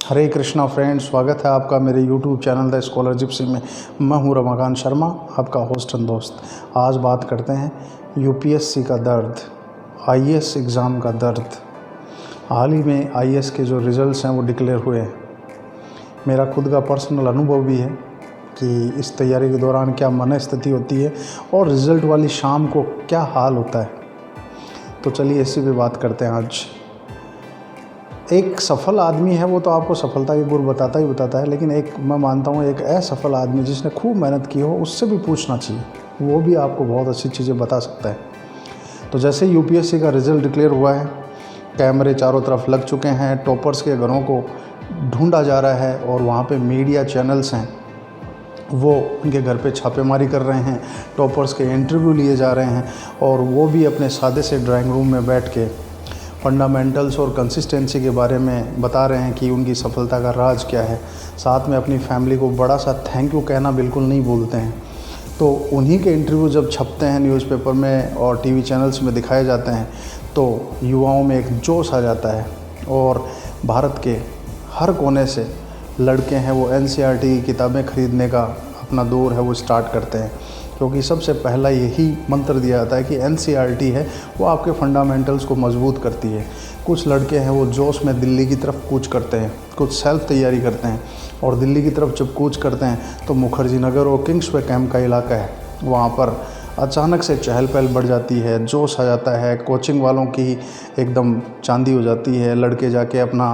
हरे Krishna friends, स्वागत है आपका मेरे YouTube channel the scholar Gypsy में। मैं हूं रमाकांत शर्मा, आपका होस्ट एंड दोस्त। आज बात करते हैं यूपीएससी का दर्द, आईएएस एग्ज़ाम का दर्द। हाल ही में आईएएस के जो रिज़ल्ट्स हैं वो डिक्लेयर हुए हैं। मेरा खुद का पर्सनल अनुभव भी है कि इस तैयारी के दौरान क्या मन स्थिति होती है और रिज़ल्ट वाली शाम को क्या हाल होता है। तो चलिए इसी पे बात करते हैं आज। एक सफल आदमी है वो तो आपको सफलता के गुर बताता ही बताता है, लेकिन एक मैं मानता हूँ एक असफल आदमी जिसने खूब मेहनत की हो उससे भी पूछना चाहिए, वो भी आपको बहुत अच्छी चीज़ें बता सकता है। तो जैसे यूपीएससी का रिज़ल्ट डिक्लेयर हुआ है, कैमरे चारों तरफ लग चुके हैं, टॉपर्स के घरों को ढूंढा जा रहा है और वहाँ पे मीडिया चैनल्स हैं वो उनके घर पे छापेमारी कर रहे हैं, टॉपर्स के इंटरव्यू लिए जा रहे हैं और वो भी अपने सादे से ड्राइंग रूम में बैठ के फंडामेंटल्स और कंसिस्टेंसी के बारे में बता रहे हैं कि उनकी सफलता का राज क्या है। साथ में अपनी फैमिली को बड़ा सा थैंक यू कहना बिल्कुल नहीं भूलते हैं। तो उन्हीं के इंटरव्यू जब छपते हैं न्यूज़पेपर में और टीवी चैनल्स में दिखाए जाते हैं तो युवाओं में एक जोश आ जाता है और भारत के हर कोने से लड़के हैं वो एनसीईआरटी की किताबें ख़रीदने का अपना दौर है वो स्टार्ट करते हैं, क्योंकि सबसे पहला यही मंत्र दिया जाता है कि एनसीईआरटी है वो आपके फंडामेंटल्स को मजबूत करती है। कुछ लड़के हैं वो जोश में दिल्ली की तरफ कूच करते हैं, कुछ सेल्फ तैयारी करते हैं और दिल्ली की तरफ जब कूच करते हैं तो मुखर्जी नगर और किंग्सवे कैंप का इलाका है, वहाँ पर अचानक से चहल पहल बढ़ जाती है, जोश आ जाता है, कोचिंग वालों की एकदम चांदी हो जाती है। लड़के जाके अपना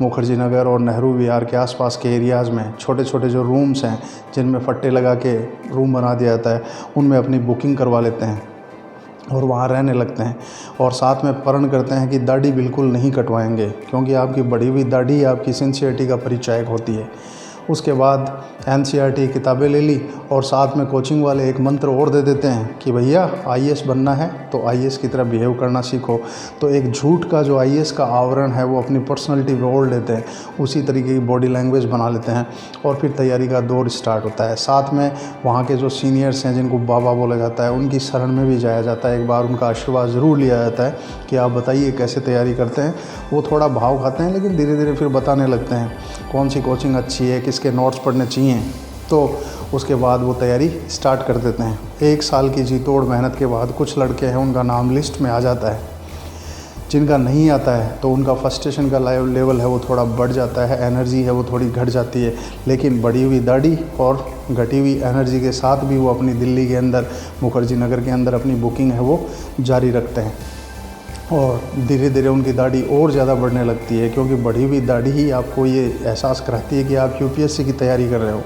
मुखर्जी नगर और नेहरू विहार के आसपास के एरियाज़ में छोटे छोटे जो रूम्स हैं जिनमें फट्टे लगा के रूम बना दिया जाता है, उनमें अपनी बुकिंग करवा लेते हैं और वहाँ रहने लगते हैं और साथ में प्रण करते हैं कि दाढ़ी बिल्कुल नहीं कटवाएंगे, क्योंकि आपकी बढ़ी हुई दाढ़ी आपकी सिंसियरिटी का परिचायक होती है। उसके बाद एनसीईआरटी किताबें ले ली और साथ में कोचिंग वाले एक मंत्र और दे देते हैं कि भैया आईएएस बनना है तो आईएएस की तरह बिहेव करना सीखो। तो एक झूठ का जो आईएएस का आवरण है वो अपनी पर्सनैलिटी पे ओढ़ लेते हैं, उसी तरीके की बॉडी लैंग्वेज बना लेते हैं और फिर तैयारी का दौर स्टार्ट होता है। साथ में वहाँ के जो सीनियर्स हैं जिनको बाबा बोला जाता है उनकी शरण में भी जाया जाता है, एक बार उनका आशीर्वाद ज़रूर लिया जाता है कि आप बताइए कैसे तैयारी करते हैं। वो थोड़ा भाव खाते हैं लेकिन धीरे धीरे फिर बताने लगते हैं कौन सी कोचिंग अच्छी है, किसके नोट्स पढ़ने चाहिए। तो उसके बाद वो तैयारी स्टार्ट कर देते हैं। एक साल की जी तोड़ मेहनत के बाद कुछ लड़के हैं उनका नाम लिस्ट में आ जाता है, जिनका नहीं आता है तो उनका फ्रस्ट्रेशन का लेवल है वो थोड़ा बढ़ जाता है, एनर्जी है वो थोड़ी घट जाती है, लेकिन बढ़ी हुई दाढ़ी और घटी हुई एनर्जी के साथ भी वो अपनी दिल्ली के अंदर मुखर्जी नगर के अंदर अपनी बुकिंग है वो जारी रखते हैं और धीरे धीरे उनकी दाढ़ी और ज़्यादा बढ़ने लगती है, क्योंकि बढ़ी हुई दाढ़ी ही आपको ये एहसास कराती है कि आप यूपीएससी की तैयारी कर रहे हो।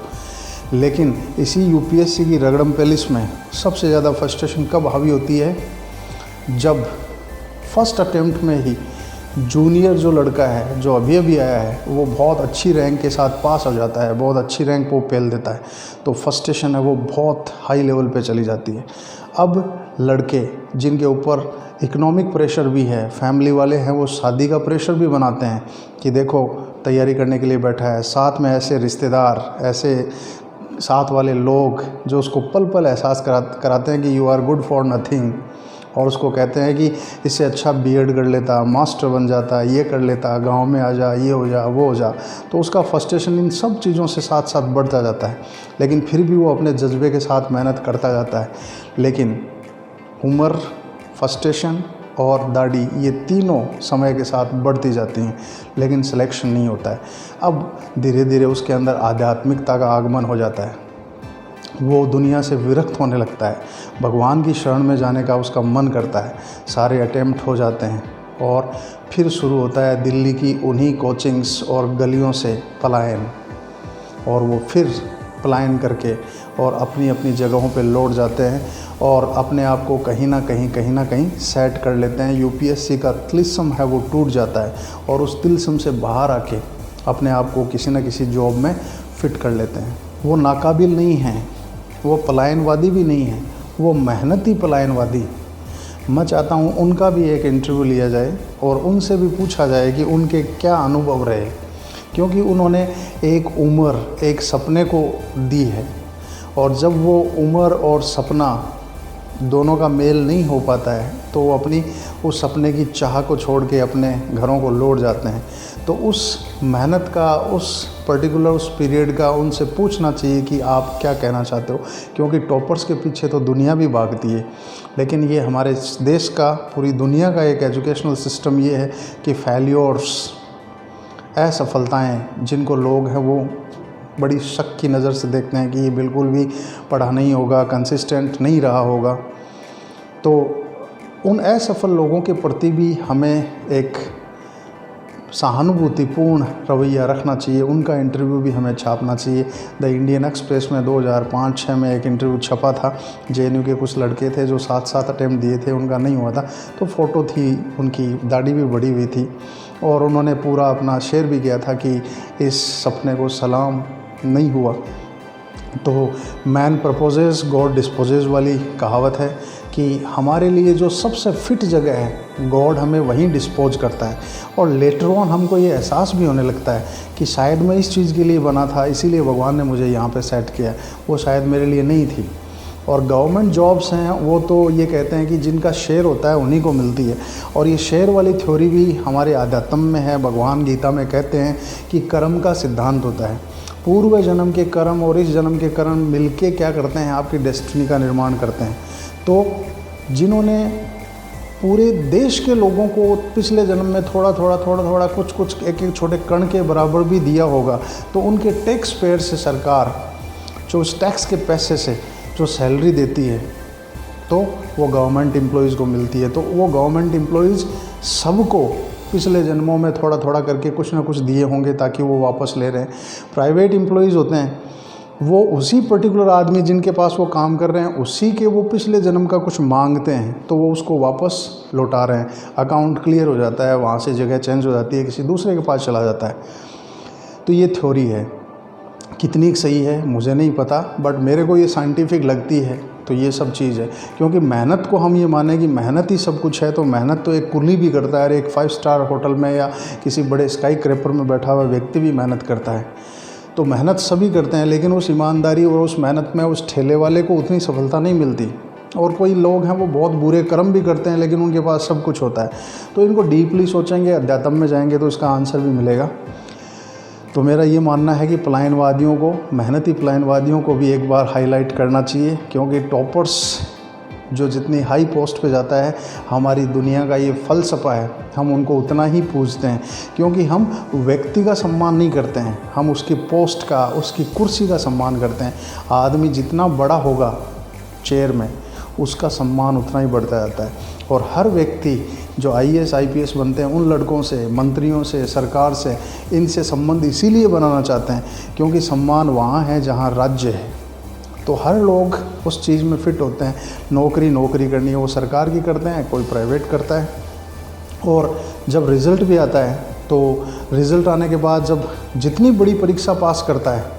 लेकिन इसी यूपीएससी की रगड़म पेलिस में सबसे ज़्यादा फ्रस्ट्रेशन कब हावी होती है, जब फर्स्ट अटेम्प्ट में ही जूनियर जो लड़का है जो अभी अभी आया है वो बहुत अच्छी रैंक के साथ पास हो जाता है, बहुत अच्छी रैंक वो पेल देता है, तो फ्रस्ट्रेशन है वो बहुत हाई लेवल पे चली जाती है। अब लड़के जिनके ऊपर इकोनॉमिक प्रेशर भी है, फैमिली वाले हैं वो शादी का प्रेशर भी बनाते हैं कि देखो तैयारी करने के लिए बैठा है, साथ में ऐसे रिश्तेदार, ऐसे साथ वाले लोग जो उसको पल पल एहसास कराते हैं कि you are good for nothing, और उसको कहते हैं कि इससे अच्छा बीएड कर लेता, मास्टर बन जाता, ये कर लेता, गांव में आ जा, ये हो जा, वो हो जा। तो उसका फ्रस्ट्रेशन इन सब चीज़ों से साथ साथ बढ़ता जाता है, लेकिन फिर भी वो अपने जज्बे के साथ मेहनत करता जाता है। लेकिन उम्र, फ्रस्ट्रेशन और दाढ़ी ये तीनों समय के साथ बढ़ती जाती हैं, लेकिन सिलेक्शन नहीं होता है। अब धीरे धीरे उसके अंदर आध्यात्मिकता का आगमन हो जाता है, वो दुनिया से विरक्त होने लगता है, भगवान की शरण में जाने का उसका मन करता है। सारे अटेम्प्ट हो जाते हैं और फिर शुरू होता है दिल्ली की उन्हीं कोचिंग्स और गलियों से पलायन, और वो फिर पलायन करके और अपनी अपनी जगहों पे लौट जाते हैं और अपने आप को कहीं ना कहीं सेट कर लेते हैं। यूपीएससी का तिलिस्म है वो टूट जाता है और उस तिलिस्म से बाहर आके अपने आप को किसी न किसी जॉब में फिट कर लेते हैं। वो नाकाबिल नहीं हैं, वो पलायनवादी भी नहीं हैं, वो मेहनती पलायनवादी। मैं चाहता हूँ उनका भी एक इंटरव्यू लिया जाए और उनसे भी पूछा जाए कि उनके क्या अनुभव रहे, क्योंकि उन्होंने एक उम्र, एक सपने को दी है और जब वो उम्र और सपना दोनों का मेल नहीं हो पाता है तो तो वो अपनी उस सपने की चाह को छोड़ के अपने घरों को लौट जाते हैं। तो उस मेहनत का, उस पर्टिकुलर उस पीरियड का उनसे पूछना चाहिए कि आप क्या कहना चाहते हो, क्योंकि टॉपर्स के पीछे तो दुनिया भी भागती है। लेकिन ये हमारे देश का, पूरी दुनिया का एक एजुकेशनल सिस्टम ये है कि फेल्योर्स, असफलताएँ जिनको लोग हैं वो बड़ी शक की नज़र से देखते हैं कि ये बिल्कुल भी पढ़ा नहीं होगा, कंसिस्टेंट नहीं रहा होगा। तो उन असफल लोगों के प्रति भी हमें एक सहानुभूतिपूर्ण रवैया रखना चाहिए। उनका इंटरव्यू भी हमें छापना चाहिए। द इंडियन एक्सप्रेस में 2005-06 में एक इंटरव्यू छपा था। JNU के कुछ लड़के थे जो 7 अटेम्प्ट दिए थे, उनका नहीं हुआ था। तो फ़ोटो थी, उनकी दाढ़ी भी बढ़ी हुई थी और उन्होंने पूरा अपना शेयर भी किया था कि इस सपने को सलाम नहीं हुआ। तो मैन प्रपोजेस गॉड डिस्पोजेस वाली कहावत है कि हमारे लिए जो सबसे फिट जगह है गॉड हमें वहीं डिस्पोज करता है। और लेटर ऑन हमको ये एहसास भी होने लगता है कि शायद मैं इस चीज़ के लिए बना था, इसीलिए भगवान ने मुझे यहाँ पे सेट किया, वो शायद मेरे लिए नहीं थी। और गवर्नमेंट जॉब्स हैं वो तो ये कहते हैं कि जिनका शेयर होता है उन्हीं को मिलती है। और ये शेयर वाली थ्योरी भी हमारे आध्यात्म में है। भगवान गीता में कहते हैं कि कर्म का सिद्धांत होता है। पूर्व जन्म के कर्म और इस जन्म के कर्म मिलके क्या करते हैं, आपकी डेस्टिनी का निर्माण करते हैं। तो जिन्होंने पूरे देश के लोगों को पिछले जन्म में थोड़ा थोड़ा कुछ एक छोटे कण के बराबर भी दिया होगा, तो उनके टैक्स पेयर से सरकार जो उस टैक्स के पैसे से जो सैलरी देती है तो वो गवर्नमेंट एम्प्लॉइज़ को मिलती है। तो वो गवर्नमेंट एम्प्लॉइज़ सबको पिछले जन्मों में थोड़ा करके कुछ ना कुछ दिए होंगे ताकि वो वापस ले रहे हैं। प्राइवेट एम्प्लॉइज़ होते हैं वो उसी पर्टिकुलर आदमी जिनके पास वो काम कर रहे हैं उसी के वो पिछले जन्म का कुछ मांगते हैं तो वो उसको वापस लौटा रहे हैं। अकाउंट क्लियर हो जाता है, वहाँ से जगह चेंज हो जाती है, किसी दूसरे के पास चला जाता है। तो ये थ्योरी है, कितनी सही है मुझे नहीं पता, बट मेरे को ये साइंटिफिक लगती है। तो ये सब चीज़ है, क्योंकि मेहनत को हम ये माने कि मेहनत ही सब कुछ है, तो मेहनत तो एक कुली भी करता है। एक 5 स्टार होटल में या किसी बड़े स्काई क्रैपर में बैठा हुआ व्यक्ति भी मेहनत करता है। तो मेहनत सभी करते हैं, लेकिन उस ईमानदारी और उस मेहनत में उस ठेले वाले को उतनी सफलता नहीं मिलती। और कोई लोग हैं वो बहुत बुरे कर्म भी करते हैं लेकिन उनके पास सब कुछ होता है। तो इनको डीपली सोचेंगे, अध्यात्म में जाएंगे तो इसका आंसर भी मिलेगा। तो मेरा ये मानना है कि पलायनवादियों को, मेहनती पलायनवादियों को भी एक बार हाईलाइट करना चाहिए, क्योंकि टॉपर्स जो जितनी हाई पोस्ट पे जाता है, हमारी दुनिया का ये फ़लसफ़ा है, हम उनको उतना ही पूजते हैं। क्योंकि हम व्यक्ति का सम्मान नहीं करते हैं, हम उसकी पोस्ट का, उसकी कुर्सी का सम्मान करते हैं। आदमी जितना बड़ा होगा चेयर में, उसका सम्मान उतना ही बढ़ता जाता है। और हर व्यक्ति जो IAS IPS बनते हैं उन लड़कों से, मंत्रियों से, सरकार से, इनसे संबंध इसीलिए बनाना चाहते हैं क्योंकि सम्मान वहाँ है जहाँ राज्य है। तो हर लोग उस चीज़ में फिट होते हैं। नौकरी करनी है वो सरकार की करते हैं, कोई प्राइवेट करता है। और जब रिज़ल्ट भी आता है तो रिज़ल्ट आने के बाद जब जितनी बड़ी परीक्षा पास करता है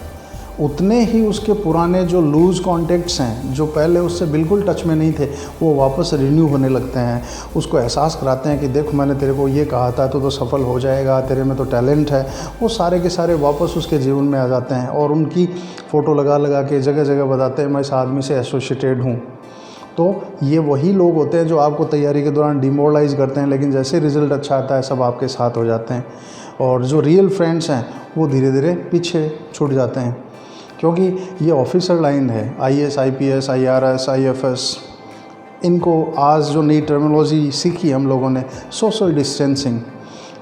उतने ही उसके पुराने जो लूज़ कॉन्टेक्ट्स हैं, जो पहले उससे बिल्कुल टच में नहीं थे, वो वापस रिन्यू होने लगते हैं। उसको एहसास कराते हैं कि देखो मैंने तेरे को ये कहा था, तो सफल हो जाएगा, तेरे में तो टैलेंट है। वो सारे के सारे वापस उसके जीवन में आ जाते हैं और उनकी फ़ोटो लगा के जगह जगह बताते हैं मैं इस आदमी से एसोसिएटेड हूँ। तो ये वही लोग होते हैं जो आपको तैयारी के दौरान डिमोरलाइज़ करते हैं, लेकिन जैसे रिज़ल्ट अच्छा आता है सब आपके साथ हो जाते हैं। और जो रियल फ्रेंड्स हैं वो धीरे धीरे पीछे छूट जाते हैं, क्योंकि ये ऑफिसर लाइन है। IAS IPS IRS IFS, इनको आज जो नई टर्मिनोलॉजी सीखी हम लोगों ने, सोशल डिस्टेंसिंग,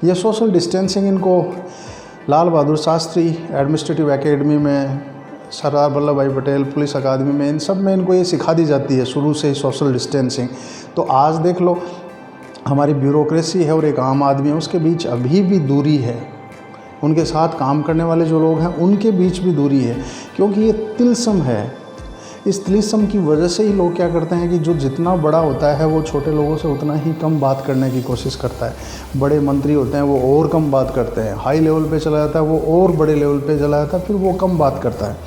ये सोशल डिस्टेंसिंग इनको लाल बहादुर शास्त्री एडमिनिस्ट्रेटिव एकेडमी में, सरदार वल्लभ भाई पटेल पुलिस अकादमी में, इन सब में इनको ये सिखा दी जाती है शुरू से ही सोशल डिस्टेंसिंग। तो आज देख लो हमारी ब्यूरोक्रेसी है और एक आम आदमी है, उसके बीच अभी भी दूरी है। उनके साथ काम करने वाले जो लोग हैं उनके बीच भी दूरी है, क्योंकि ये तिलिस्म है। इस तिलिस्म की वजह से ही लोग क्या करते हैं कि जो जितना बड़ा होता है वो छोटे लोगों से उतना ही कम बात करने की कोशिश करता है। बड़े मंत्री होते हैं वो और कम बात करते हैं, हाई लेवल पे चला जाता है वो और बड़े लेवल पे चला जाता है, फिर वो कम बात करता है।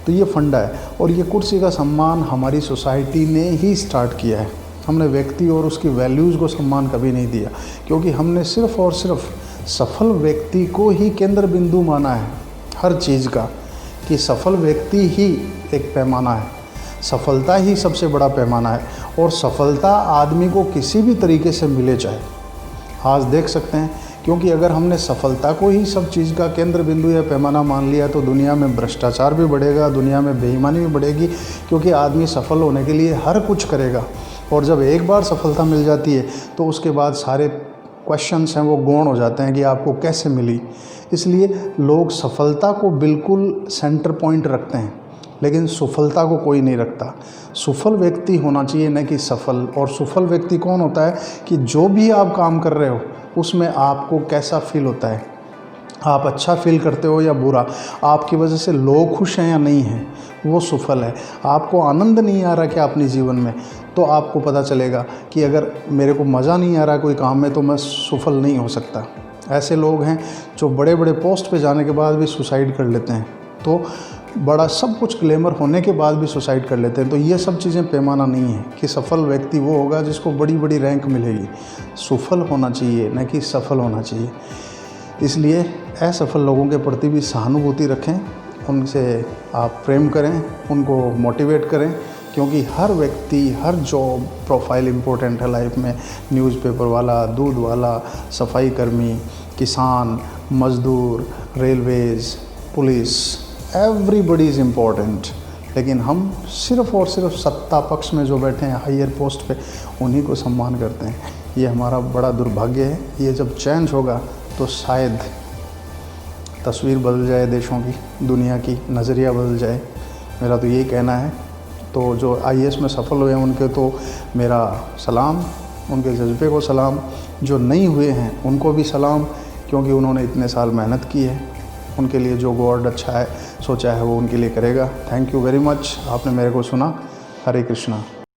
तो ये फंडा है। और ये कुर्सी का सम्मान हमारी सोसाइटी ने ही स्टार्ट किया है। हमने व्यक्ति और उसकी वैल्यूज़ को सम्मान कभी नहीं दिया, क्योंकि हमने सिर्फ़ और सिर्फ सफल व्यक्ति को ही केंद्र बिंदु माना है हर चीज़ का, कि सफल व्यक्ति ही एक पैमाना है। सफलता ही सबसे बड़ा पैमाना है और सफलता आदमी को किसी भी तरीके से मिले चाहे। आज देख सकते हैं, क्योंकि अगर हमने सफलता को ही सब चीज़ का केंद्र बिंदु या पैमाना मान लिया तो दुनिया में भ्रष्टाचार भी बढ़ेगा, दुनिया में बेईमानी भी बढ़ेगी, क्योंकि आदमी सफल होने के लिए हर कुछ करेगा और जब एक बार सफलता मिल जाती है तो उसके बाद सारे क्वेश्चंस हैं वो गौण हो जाते हैं कि आपको कैसे मिली। इसलिए लोग सफलता को बिल्कुल सेंटर पॉइंट रखते हैं, लेकिन सफलता को कोई नहीं रखता। सफल व्यक्ति होना चाहिए, न कि सफल। और सफल व्यक्ति कौन होता है कि जो भी आप काम कर रहे हो उसमें आपको कैसा फील होता है, आप अच्छा फील करते हो या बुरा, आपकी वजह से लोग खुश हैं या नहीं हैं, वो सफल है। आपको आनंद नहीं आ रहा क्या अपने जीवन में, तो आपको पता चलेगा कि अगर मेरे को मज़ा नहीं आ रहा कोई काम में तो मैं सफल नहीं हो सकता। ऐसे लोग हैं जो बड़े बड़े पोस्ट पे जाने के बाद भी सुसाइड कर लेते हैं, तो बड़ा सब कुछ ग्लैमर होने के बाद भी सुसाइड कर लेते हैं। तो ये सब चीज़ें पैमाना नहीं है कि सफल व्यक्ति वो होगा जिसको बड़ी बड़ी रैंक मिलेगी। सफल होना चाहिए, न कि सफल होना चाहिए। इसलिए असफल लोगों के प्रति भी सहानुभूति रखें, उनसे आप प्रेम करें, उनको मोटिवेट करें, क्योंकि हर व्यक्ति, हर जॉब प्रोफाइल इम्पोर्टेंट है लाइफ में। न्यूज़पेपर वाला, दूध वाला, सफाई कर्मी, किसान, मज़दूर, Railways, police, everybody is important. लेकिन हम सिर्फ़ और सिर्फ सत्ता पक्ष में जो बैठे हैं हायर पोस्ट पे, उन्हीं को सम्मान करते हैं। ये हमारा बड़ा दुर्भाग्य है। ये जब चेंज होगा तो शायद तस्वीर बदल जाए देशों की, दुनिया की, नज़रिया बदल जाए। मेरा तो यही कहना है। तो जो IAS में सफल हुए हैं उनके तो मेरा सलाम, उनके जज्बे को सलाम। जो नहीं हुए हैं उनको भी सलाम, क्योंकि उन्होंने इतने साल मेहनत की है। उनके लिए जो गॉड अच्छा है सोचा है वो उनके लिए करेगा। थैंक यू वेरी मच, आपने मेरे को सुना। हरे कृष्णा।